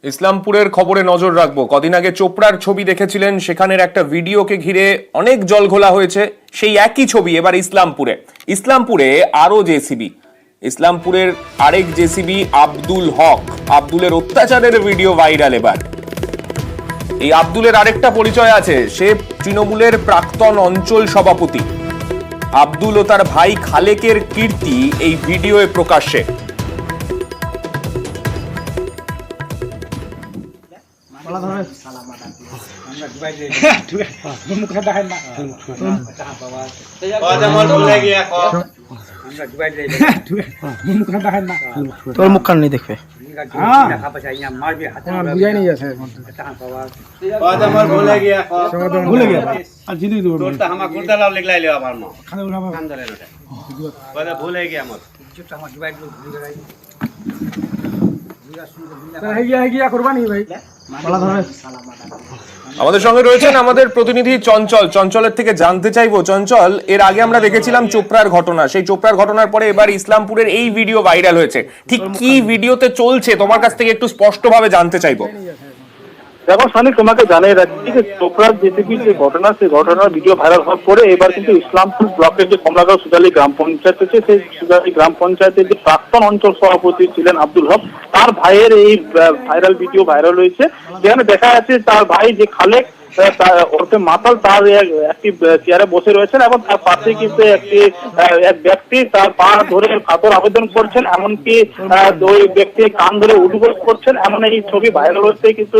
ইসলামপুরের খবরে নজর রাখবো। কদিন আগে চোপড়ার ছবি দেখেছিলেন, সেখানের একটা ভিডিওকে ঘিরে অনেক জলঘোলা হয়েছে। সেই একই ছবি এবার ইসলামপুরে আরো জেসিবি। ইসলামপুরের আরেক জেসিবি আব্দুল হক, আব্দুলের অত্যাচারের ভিডিও ভাইরাল এবার। এই আব্দুলের আরেকটা পরিচয় আছে, সে তৃণমূলের প্রাক্তন অঞ্চল সভাপতি। আব্দুল ও তার ভাই খালেকের কীর্তি এই ভিডিওয়ে প্রকাশ্যে। তোর মুখ কান নেই দেখবে আমাদের সঙ্গে রয়েছেন আমাদের প্রতিনিধি চঞ্চল। চঞ্চলের থেকে জানতে চাইবো, চঞ্চল, এর আগে আমরা দেখেছিলাম চোপড়ার ঘটনা, সেই চোপড়ার ঘটনার পরে এবার ইসলামপুরের এই ভিডিও ভাইরাল হয়েছে। ঠিক কি ভিডিওতে চলছে তোমার কাছ থেকে একটু স্পষ্টভাবে জানতে চাইবো। দেখো সানি, তোমাকে জানিয়ে রাখছি যে চোপড়ার জেসিবির যে ঘটনা, সেই ঘটনার ভিডিও ভাইরাল হওয়ার পরে এবার কিন্তু ইসলামপুর ব্লকের যে কমলাগাঁও সুজালি গ্রাম পঞ্চায়েত আছে, সেই সুজালি গ্রাম পঞ্চায়েতের যে প্রাক্তন অঞ্চল সভাপতি ছিলেন আব্দুল হক, তার ভাইয়ের এই ভাইরাল ভিডিও ভাইরাল হয়েছে, যেখানে দেখা যাচ্ছে তার ভাই যে খালেক ওরফে মাতাল, তার একটি চেয়ারে বসে রয়েছেন এবং তার পাশে কিন্তু এক ব্যক্তি তার পা ধরে কাতর আবেদন করছেন, এমনকি ওই ব্যক্তি কান ধরে উঠবোস করছেন। এমন এই ছবি ভাইরাল হচ্ছে, কিন্তু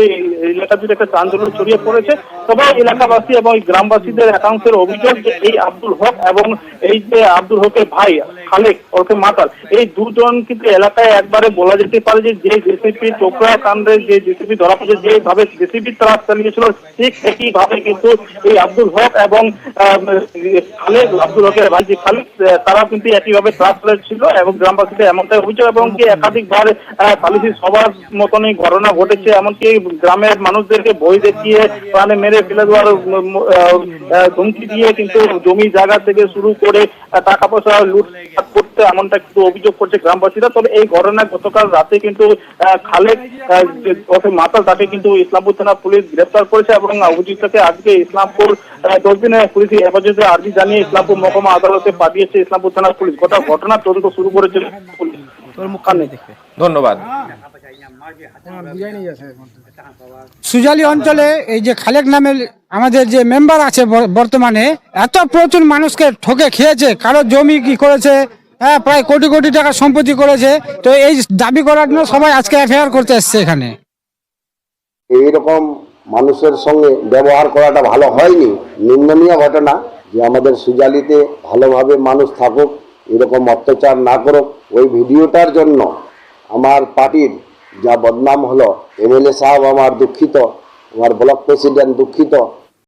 এলাকা জুড়ে একটা চাঞ্চল্য ছড়িয়ে পড়েছে। তবে এলাকাবাসী এবং গ্রামবাসীদের একাংশের অভিযোগ যে এই আব্দুল হক এবং এই যে আব্দুল হকের ভাই খালেক ওরফে মাতাল, এই দুজন কিন্তু এলাকায় একবারে বলা যেতে পারে যে জেসিপি চোপড়া কাণ্ডে যে জেসিপি ধরা পড়ে, যেভাবে জেসিপি তারা চালিয়েছিল, ঠিক একইভাবে কিন্তু এই আব্দুল হক এবং খালেক, আব্দুল হকের ভাই যে খালেক, তারা কিন্তু একইভাবে ত্রাস ছিল এবং গ্রামবাসীদের এমনটাই অভিযোগ। এবং কি একাধিকবার সালিসি সবার মতনই ঘটনা ঘটেছে, এমনকি গ্রামের মানুষদেরকে ভয় দেখিয়ে প্রাণে মেরে ফেলে দেওয়ার ধমকি দিয়ে কিন্তু জমি জায়গা থেকে শুরু করে টাকা পয়সা লুটপাট করতে, এমনটা কিন্তু অভিযোগ করছে গ্রামবাসীরা। তবে এই ঘটনায় গতকাল রাতে কিন্তু খালেক মাতাল, তাকে কিন্তু ইসলামপুর থানা পুলিশ গ্রেফতার করেছে এবং অভিযুক্তকে আজকে ইসলামপুর 10 দিনের পুলিশ হেফাজতে আর্জি জানিয়ে ইসলামপুর মহকুমা আদালতে পাঠিয়েছে ইসলামপুর থানার পুলিশ। গোটা ঘটনার তদন্ত শুরু করেছে পুলিশ। ধন্যবাদ। সুজালি অঞ্চলে এই যে খালেক নামের আমাদের যে মেম্বার আছে বর্তমানে, এত প্রচুর মানুষকে ঠকে খেয়েছে, কারো জমি কি করেছে, হ্যাঁ, প্রায় কোটি কোটি টাকা সম্পত্তি করেছে। তো এই দাবি করার জন্য সবাই আজকে এফআইআর করতে এসছে এখানে। এইরকম মানুষের সঙ্গে ব্যবহার করাটা ভালো হয়নি, নিন্দনীয় ঘটনা। যে আমাদের সুজালিতে ভালোভাবে মানুষ থাকুক, এরকম অত্যাচার না করুক। ওই ভিডিওটার জন্য আমার পার্টির যা বদনাম হলো, এমএলএ সাহেব আমার দুঃখিত, আমার ব্লক প্রেসিডেন্ট দুঃখিত,